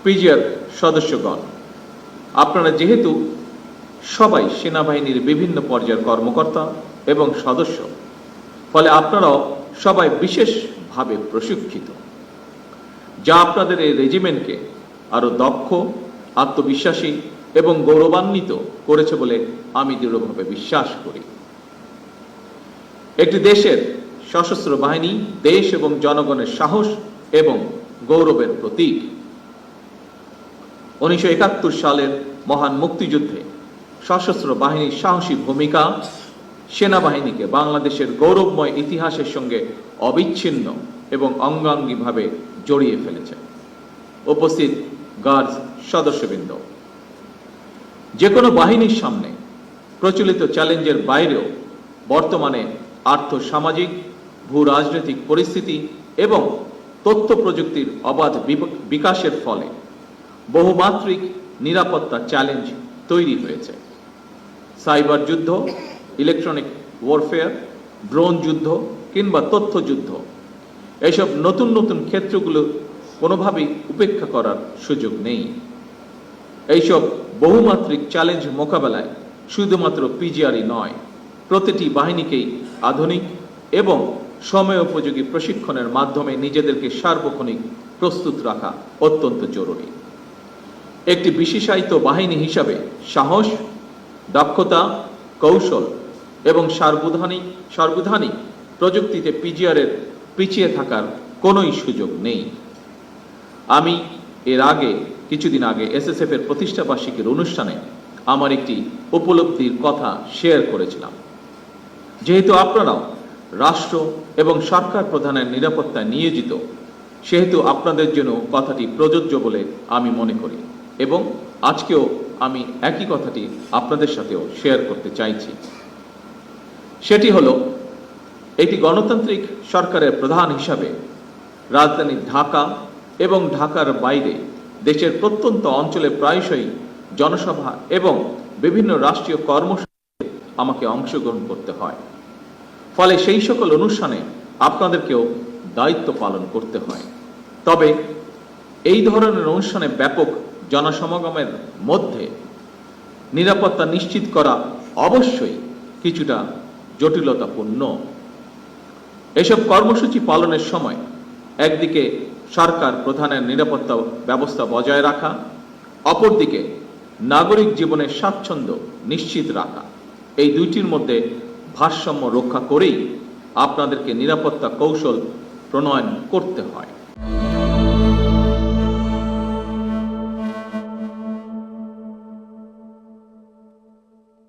PGR সদস্যগণ, আপনারা যেহেতু সবাই সেনাবাহিনীর বিভিন্ন পর্যায়ের কর্মকর্তা এবং সদস্য, ফলে আপনারাও সবাই বিশেষভাবে প্রশিক্ষিত, যা আপনাদের এই রেজিমেন্টকে আরো দক্ষ, আত্মবিশ্বাসী এবং গৌরবান্বিত করেছে বলে আমি দৃঢ়ভাবে বিশ্বাস করি। একটি দেশের সশস্ত্র বাহিনী দেশ এবং জনগণের সাহস এবং গৌরবের প্রতীক। 1971 সালের মহান মুক্তিযুদ্ধে সশস্ত্র বাহিনীর সাহসী ভূমিকা সেনাবাহিনীকে বাংলাদেশের গৌরবময় ইতিহাসের সঙ্গে অবিচ্ছিন্ন এবং অঙ্গাঙ্গিভাবে জড়িয়ে ফেলেছে। উপস্থিত গার্ডস সদস্যবৃন্দ, যে কোনো বাহিনীর সামনে প্রচলিত চ্যালেঞ্জের বাইরেও বর্তমানে আর্থসামাজিক, ভূ রাজনৈতিক পরিস্থিতি এবং তথ্য প্রযুক্তির অবাধ বিকাশের ফলে বহুমাত্রিক নিরাপত্তা চ্যালেঞ্জ তৈরি হয়েছে। সাইবার যুদ্ধ, ইলেকট্রনিক ওয়ারফেয়ার, ড্রোন যুদ্ধ কিংবা তথ্য যুদ্ধ, এইসব নতুন নতুন ক্ষেত্রগুলো কোনোভাবেই উপেক্ষা করার সুযোগ নেই। এইসব বহুমাত্রিক চ্যালেঞ্জ মোকাবেলায় শুধুমাত্র পিজিআরই নয়, প্রতিটি বাহিনীকেই আধুনিক এবং সময়োপযোগী প্রশিক্ষণের মাধ্যমে নিজেদেরকে সার্বক্ষণিক প্রস্তুত রাখা অত্যন্ত জরুরি। একটি বিশেষায়িত বাহিনী হিসাবে সাহস, দক্ষতা, কৌশল এবং সার্বধানিক প্রযুক্তিতে পিজিআরের পিছিয়ে থাকার কোনোই সুযোগ নেই। আমি এর আগে কিছুদিন আগে এসএসএফ এর প্রতিষ্ঠা বার্ষিকীর অনুষ্ঠানে আমার একটি উপলব্ধির কথা শেয়ার করেছিলাম। যেহেতু আপনারাও রাষ্ট্র এবং সরকার প্রধানের নিরাপত্তায় নিয়োজিত, সেহেতু আপনাদের জন্য কথাটি প্রযোজ্য বলে আমি মনে করি এবং আজকেও আমি একই কথাটি আপনাদের সাথেও শেয়ার করতে চাইছি। সেটি হলো, একটি গণতান্ত্রিক সরকারের প্রধান হিসাবে রাজধানী ঢাকা এবং ঢাকার বাইরে দেশের প্রত্যন্ত অঞ্চলে প্রায়শই জনসভা এবং বিভিন্ন রাষ্ট্রীয় কর্মসূচিতে আমাকে অংশগ্রহণ করতে হয়। ফলে সেই সকল অনুষ্ঠানে আপনাদেরকেও দায়িত্ব পালন করতে হয়। তবে এই ধরনের অনুষ্ঠানে ব্যাপক জনসমাগমের মধ্যে নিরাপত্তা নিশ্চিত করা অবশ্যই কিছুটা জটিলতাপূর্ণ। এসব কর্মসূচি পালনের সময় একদিকে সরকার প্রধানের নিরাপত্তা ব্যবস্থা বজায় রাখা, অপরদিকে নাগরিক জীবনের স্বাচ্ছন্দ্য নিশ্চিত রাখা, এই দুইটির মধ্যে ভারসাম্য রক্ষা করেই আপনাদেরকে নিরাপত্তা কৌশল প্রণয়ন করতে হয়।